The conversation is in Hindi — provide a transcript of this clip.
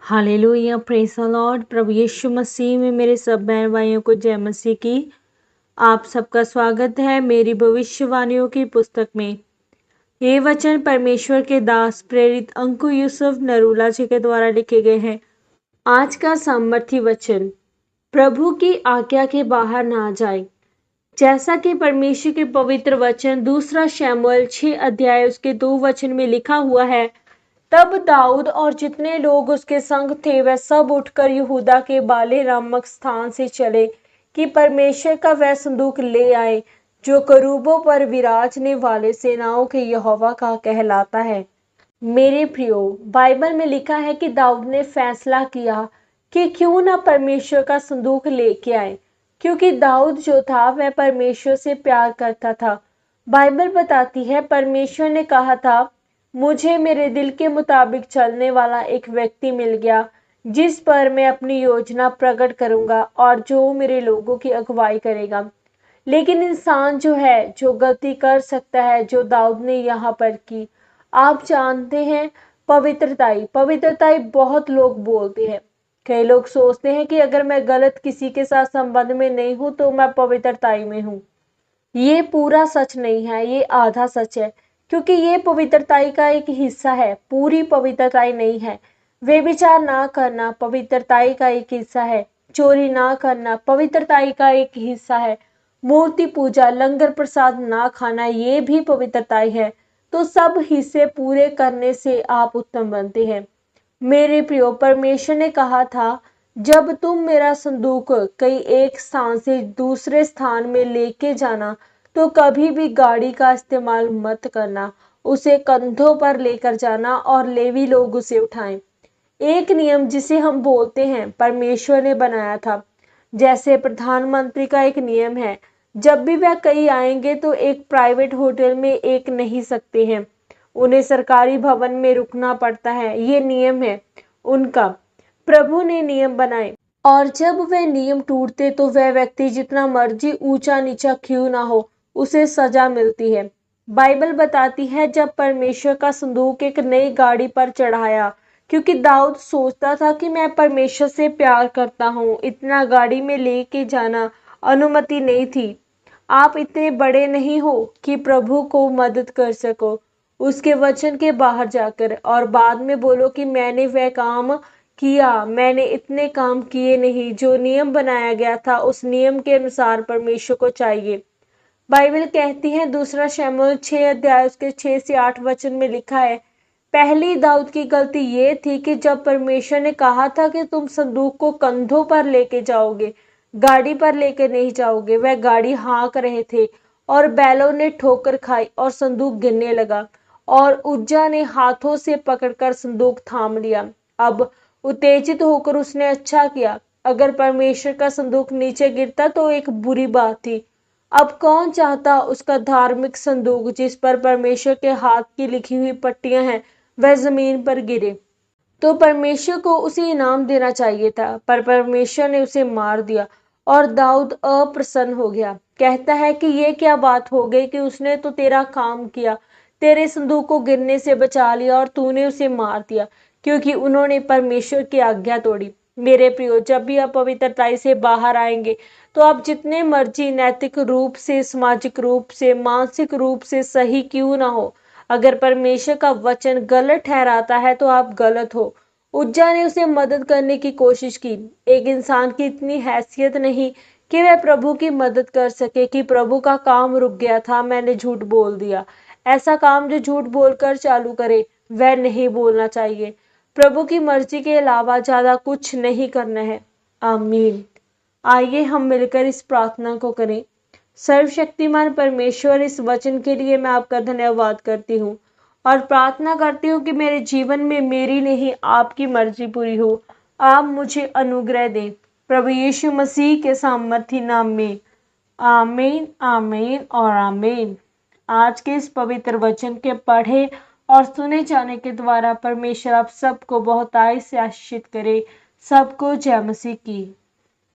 Hallelujah, praise the lord. प्रभु यीशु मसीह में मेरे सब बहन भाइयों को जय मसीह की। आप सबका स्वागत है मेरी भविष्यवाणियों की पुस्तक में। ये वचन परमेश्वर के दास प्रेरित अंकु यूसुफ नरूला जी के द्वारा लिखे गए हैं। आज का सामर्थी वचन, प्रभु की आज्ञा के बाहर ना जाए। जैसा कि परमेश्वर के पवित्र वचन 2 शमूएल 6 अध्याय उसके 2 वचन में लिखा हुआ है, तब दाऊद और जितने लोग उसके संग थे वह सब उठकर यहूदा के बाले नामक स्थान से चले कि परमेश्वर का वह संदूक ले आए जो करूबों पर विराजने वाले सेनाओं के यहोवा का कहलाता है। मेरे प्रियो, बाइबल में लिखा है कि दाऊद ने फैसला किया कि क्यों ना परमेश्वर का संदूक लेके आए, क्योंकि दाऊद जो था वह परमेश्वर से प्यार करता था। बाइबल बताती है परमेश्वर ने कहा था, मुझे मेरे दिल के मुताबिक चलने वाला एक व्यक्ति मिल गया जिस पर मैं अपनी योजना प्रकट करूंगा और जो मेरे लोगों की अगुवाई करेगा। लेकिन इंसान जो है, जो गलती कर सकता है, जो दाऊद ने यहाँ पर की, आप जानते हैं, पवित्रताई बहुत लोग बोलते हैं। कई लोग सोचते हैं कि अगर मैं गलत किसी के साथ संबंध में नहीं हूं तो मैं पवित्रताई में हूं। ये पूरा सच नहीं है, ये आधा सच है, क्योंकि ये पवित्रताई का एक हिस्सा है, पूरी पवित्रताई नहीं है। व्यभिचार ना करना पवित्रताई का एक हिस्सा है, चोरी ना करना पवित्रताई का एक हिस्सा है, मूर्ति पूजा, लंगर प्रसाद ना खाना ये भी पवित्रताई है। तो सब हिस्से पूरे करने से आप उत्तम बनते हैं। मेरे प्रियो, परमेश्वर ने कहा था, जब तुम मेरा संदूक कई एक स्थान से दूसरे स्थान में लेके जाना तो कभी भी गाड़ी का इस्तेमाल मत करना। उसे कंधों पर लेकर जाना और लेवी लोग उसे उठाएं। एक नियम जिसे हम बोलते हैं परमेश्वर ने बनाया था। जैसे प्रधानमंत्री का एक नियम है, जब भी वह कहीं आएंगे तो एक प्राइवेट होटल में एक नहीं सकते हैं, उन्हें सरकारी भवन में रुकना पड़ता है। ये नियम है उनका। प्रभु ने नियम बनाए और जब वह नियम टूटते तो वह व्यक्ति जितना मर्जी ऊंचा नीचा क्यों ना हो, उसे सजा मिलती है। बाइबल बताती है, जब परमेश्वर का संदूक एक नई गाड़ी पर चढ़ाया, क्योंकि दाऊद सोचता था कि मैं परमेश्वर से प्यार करता हूँ, इतना गाड़ी में लेके जाना अनुमति नहीं थी। आप इतने बड़े नहीं हो कि प्रभु को मदद कर सको उसके वचन के बाहर जाकर, और बाद में बोलो कि मैंने वह काम किया। मैंने इतने काम किए नहीं, जो नियम बनाया गया था उस नियम के अनुसार परमेश्वर को चाहिए। बाइबल कहती है 2 शमूएल 6 अध्याय उसके 6 से 8 वचन में लिखा है, पहली दाऊद की गलती ये थी कि जब परमेश्वर ने कहा था कि तुम संदूक को कंधों पर लेके जाओगे, गाड़ी पर लेके नहीं जाओगे, वह गाड़ी हाँक रहे थे और बैलों ने ठोकर खाई और संदूक गिरने लगा और उज्जा ने हाथों से पकड़कर संदूक थाम लिया। अब उत्तेजित होकर उसने अच्छा किया। अगर परमेश्वर का संदूक नीचे गिरता तो एक बुरी बात थी। अब कौन चाहता उसका धार्मिक संदूक जिस पर परमेश्वर के हाथ की लिखी हुई पट्टियां हैं वह जमीन पर गिरे। तो परमेश्वर को उसे इनाम देना चाहिए था, पर परमेश्वर ने उसे मार दिया और दाऊद अप्रसन्न हो गया। कहता है कि ये क्या बात हो गई कि उसने तो तेरा काम किया, तेरे संदूक को गिरने से बचा लिया और तूने उसे मार दिया, क्योंकि उन्होंने परमेश्वर की आज्ञा तोड़ी। मेरे प्रियो, जब भी आप पवित्रताई से बाहर आएंगे तो आप जितने मर्जी नैतिक रूप से, सामाजिक रूप से, मानसिक रूप से सही क्यों ना हो, अगर परमेश्वर का वचन गलत ठहराता है तो आप गलत हो। उज्जा ने उसे मदद करने की कोशिश की। एक इंसान की इतनी हैसियत नहीं कि वह प्रभु की मदद कर सके कि प्रभु का काम रुक गया था, मैंने झूठ बोल दिया। ऐसा काम जो झूठ बोलकर चालू करे वह नहीं बोलना चाहिए। प्रभु की मर्जी के अलावा ज्यादा कुछ नहीं करना है। आमीन। आइए हम मिलकर इस प्रार्थना को करें। सर्वशक्तिमान परमेश्वर, इस वचन के लिए मैं आपका धन्यवाद करती हूँ और प्रार्थना करती हूँ कि मेरे जीवन में मेरी नहीं आपकी मर्जी पूरी हो। आप मुझे अनुग्रह दें, प्रभु यीशु मसीह के सामर्थी नाम में। आमीन, आमीन और आमीन। आज के इस पवित्र वचन के पढ़े और सुने जाने के द्वारा परमेश्वर आप सबको बहुतायत से आशीषित करे। सबको जय मसीह की।